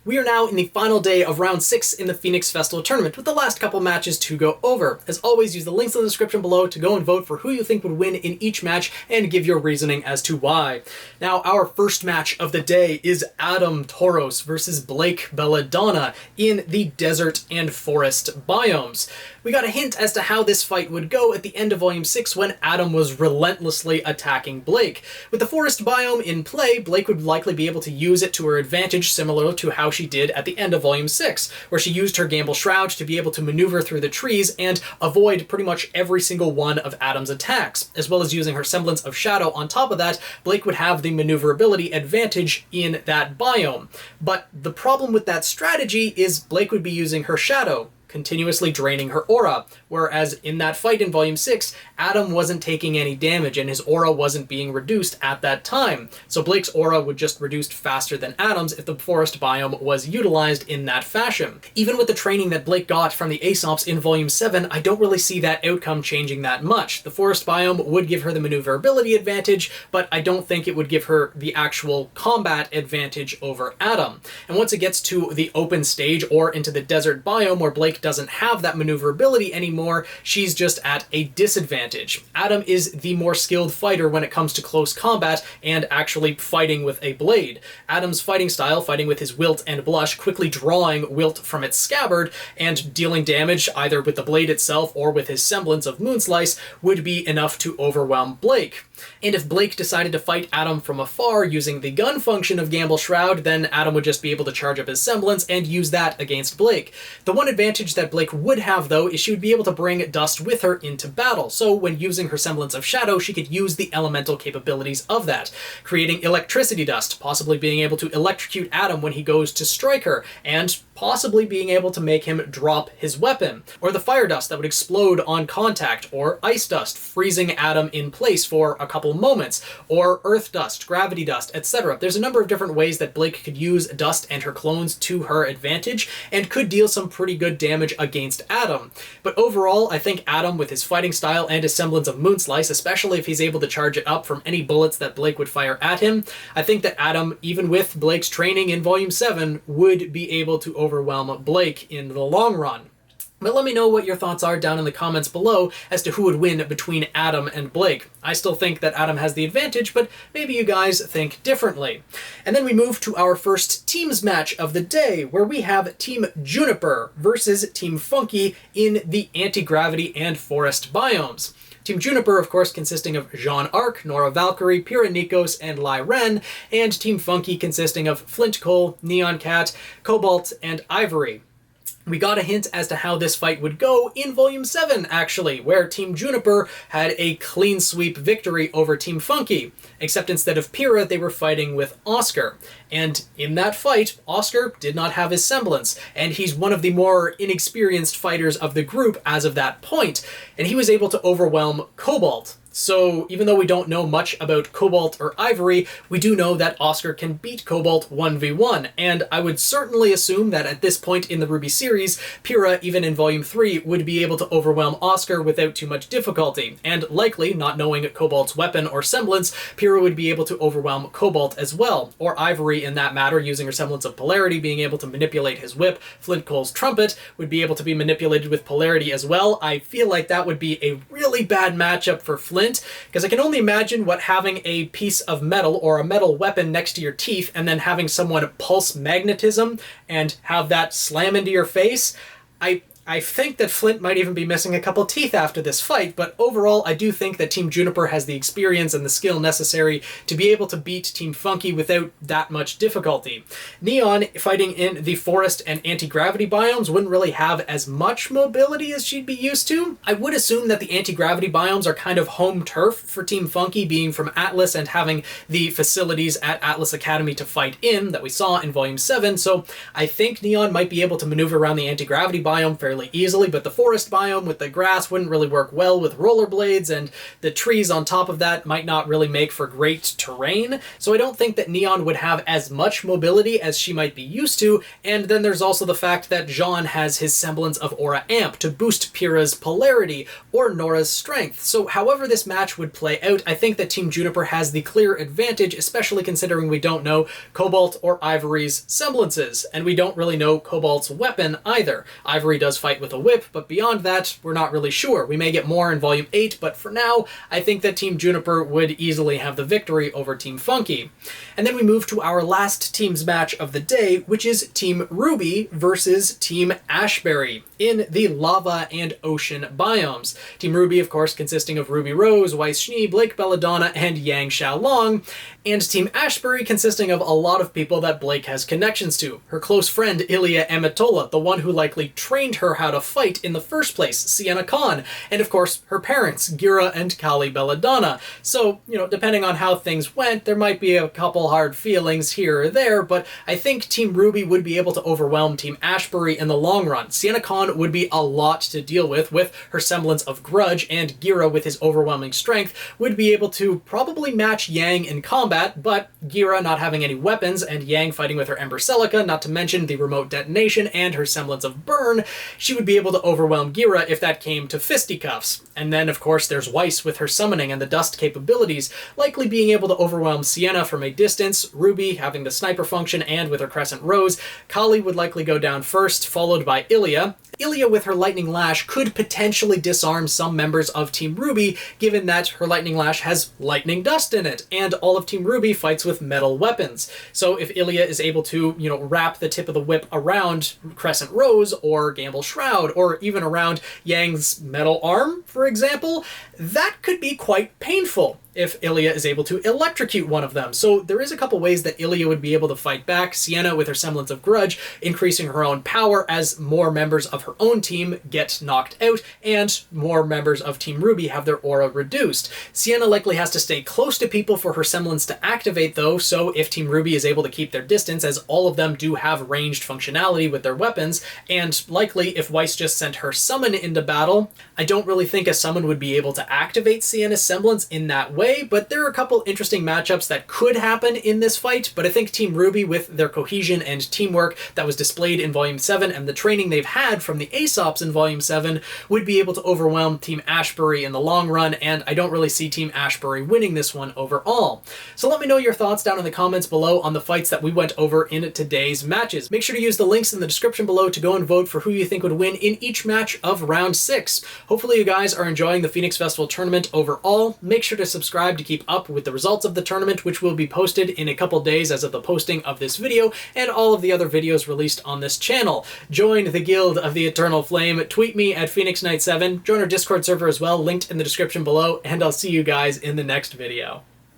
We are now in the final day of round 6 in the Phoenix Festival tournament, with the last couple matches to go over. As always, use the links in the description below to go and vote for who you think would win in each match and give your reasoning as to why. Now, our first match of the day is Adam Taurus versus Blake Belladonna in the desert and forest biomes. We got a hint as to how this fight would go at the end of Volume 6 when Adam was relentlessly attacking Blake. With the forest biome in play, Blake would likely be able to use it to her advantage, similar to how she did at the end of Volume 6, where she used her Gamble Shroud to be able to maneuver through the trees and avoid pretty much every single one of Adam's attacks. As well as using her semblance of shadow on top of that, Blake would have the maneuverability advantage in that biome. But the problem with that strategy is Blake would be using her shadow, continuously draining her aura, whereas in that fight in Volume 6, Adam wasn't taking any damage and his aura wasn't being reduced at that time. So Blake's aura would just reduce faster than Adam's if the forest biome was utilized in that fashion. Even with the training that Blake got from the Aesops in Volume 7, I don't really see that outcome changing that much. The forest biome would give her the maneuverability advantage, but I don't think it would give her the actual combat advantage over Adam. And once it gets to the open stage or into the desert biome where Blake doesn't have that maneuverability anymore, she's just at a disadvantage. Adam is the more skilled fighter when it comes to close combat and actually fighting with a blade. Adam's fighting style, fighting with his wilt and blush, quickly drawing wilt from its scabbard and dealing damage either with the blade itself or with his semblance of Moonslice, would be enough to overwhelm Blake. And if Blake decided to fight Adam from afar using the gun function of Gamble Shroud, then Adam would just be able to charge up his semblance and use that against Blake. The one advantage that Blake would have, though, is she would be able to bring Dust with her into battle, so when using her semblance of shadow, she could use the elemental capabilities of that, creating electricity dust, possibly being able to electrocute Adam when he goes to strike her, and possibly being able to make him drop his weapon, or the fire dust that would explode on contact, or ice dust, freezing Adam in place for a couple moments, or earth dust, gravity dust, etc. There's a number of different ways that Blake could use Dust and her clones to her advantage, and could deal some pretty good damage against Adam. But overall, I think Adam, with his fighting style and his semblance of Moonslice, especially if he's able to charge it up from any bullets that Blake would fire at him, I think that Adam, even with Blake's training in Volume 7, would be able to overwhelm Blake in the long run. But let me know what your thoughts are down in the comments below as to who would win between Adam and Blake. I still think that Adam has the advantage, but maybe you guys think differently. And then we move to our first teams match of the day, where we have Team Juniper versus Team Funky in the anti-gravity and forest biomes. Team Juniper, of course, consisting of Jean Arc, Nora Valkyrie, Pyrrha Nikos, and Lai Ren, and Team Funky consisting of Flint Cole, Neon Cat, Cobalt, and Ivory. We got a hint as to how this fight would go in Volume 7, actually, where Team Juniper had a clean sweep victory over Team Funky, except instead of Pyrrha, they were fighting with Oscar. And in that fight, Oscar did not have his semblance, and he's one of the more inexperienced fighters of the group as of that point, and he was able to overwhelm Cobalt. So even though we don't know much about Cobalt or Ivory, we do know that Oscar can beat Cobalt 1v1, and I would certainly assume that at this point in the RWBY series, Pyrrha, even in Volume 3, would be able to overwhelm Oscar without too much difficulty, and likely, not knowing Cobalt's weapon or semblance, Pyrrha would be able to overwhelm Cobalt as well, or Ivory in that matter, using her semblance of polarity, being able to manipulate his whip. Flint Cole's trumpet would be able to be manipulated with polarity as well. I feel like that would be a really bad matchup for Flint, because I can only imagine what having a piece of metal or a metal weapon next to your teeth and then having someone pulse magnetism and have that slam into your face. I think that Flint might even be missing a couple teeth after this fight, but overall I do think that Team Juniper has the experience and the skill necessary to be able to beat Team Funky without that much difficulty. Neon, fighting in the forest and anti-gravity biomes, wouldn't really have as much mobility as she'd be used to. I would assume that the anti-gravity biomes are kind of home turf for Team Funky, being from Atlas and having the facilities at Atlas Academy to fight in that we saw in Volume 7, so I think Neon might be able to maneuver around the anti-gravity biome fairly fairly easily, but the forest biome with the grass wouldn't really work well with rollerblades, and the trees on top of that might not really make for great terrain. So I don't think that Neon would have as much mobility as she might be used to, and then there's also the fact that Zhang has his semblance of Aura Amp to boost Pyrrha's polarity or Nora's strength. So however this match would play out, I think that Team Juniper has the clear advantage, especially considering we don't know Cobalt or Ivory's semblances, and we don't really know Cobalt's weapon either. Ivory does fight with a whip, but beyond that, we're not really sure. We may get more in Volume 8, but for now, I think that Team Juniper would easily have the victory over Team Funky. And then we move to our last team's match of the day, which is Team RWBY versus Team Ashbury in the lava and ocean biomes. Team RWBY, of course, consisting of Ruby Rose, Weiss Schnee, Blake Belladonna, and Yang Xiaolong, and Team Ashbury consisting of a lot of people that Blake has connections to. Her close friend Ilya Amatola, the one who likely trained her how to fight in the first place, Sienna Khan, and of course her parents, Gira and Kali Belladonna. So, depending on how things went, there might be a couple hard feelings here or there, but I think Team RWBY would be able to overwhelm Team Ashbury in the long run. Sienna Khan would be a lot to deal with her semblance of grudge, and Gira with his overwhelming strength would be able to probably match Yang in combat, but Gira not having any weapons and Yang fighting with her Ember Celica, not to mention the remote detonation and her semblance of burn, she would be able to overwhelm Gira if that came to fisticuffs. And then, of course, there's Weiss with her summoning and the dust capabilities, likely being able to overwhelm Sienna from a distance, RWBY having the sniper function, and with her Crescent Rose, Kali would likely go down first, followed by Ilya. Ilya with her Lightning Lash could potentially disarm some members of Team RWBY, given that her Lightning Lash has lightning dust in it, and all of Team RWBY fights with metal weapons. So if Ilya is able to, wrap the tip of the whip around Crescent Rose, or Gamble Shroud, or even around Yang's metal arm, for example, that could be quite painful if Ilya is able to electrocute one of them. So there is a couple ways that Ilya would be able to fight back. Sienna with her semblance of grudge, increasing her own power as more members of her own team get knocked out, and more members of Team RWBY have their aura reduced. Sienna likely has to stay close to people for her semblance to activate though, so if Team RWBY is able to keep their distance, as all of them do have ranged functionality with their weapons, and likely if Weiss just sent her summon into battle, I don't really think a summon would be able to activate Sienna's semblance in that way, but there are a couple interesting matchups that could happen in this fight, but I think Team RWBY, with their cohesion and teamwork that was displayed in Volume 7 and the training they've had from the Aesops in Volume 7, would be able to overwhelm Team Ashbury in the long run, and I don't really see Team Ashbury winning this one overall. So let me know your thoughts down in the comments below on the fights that we went over in today's matches. Make sure to use the links in the description below to go and vote for who you think would win in each match of Round 6. Hopefully you guys are enjoying the Phoenix Festival tournament overall. Make sure to subscribe to keep up with the results of the tournament, which will be posted in a couple days as of the posting of this video and all of the other videos released on this channel. Join the Guild of the Eternal Flame, tweet me at PhoenixKnight7, join our Discord server as well, linked in the description below, and I'll see you guys in the next video.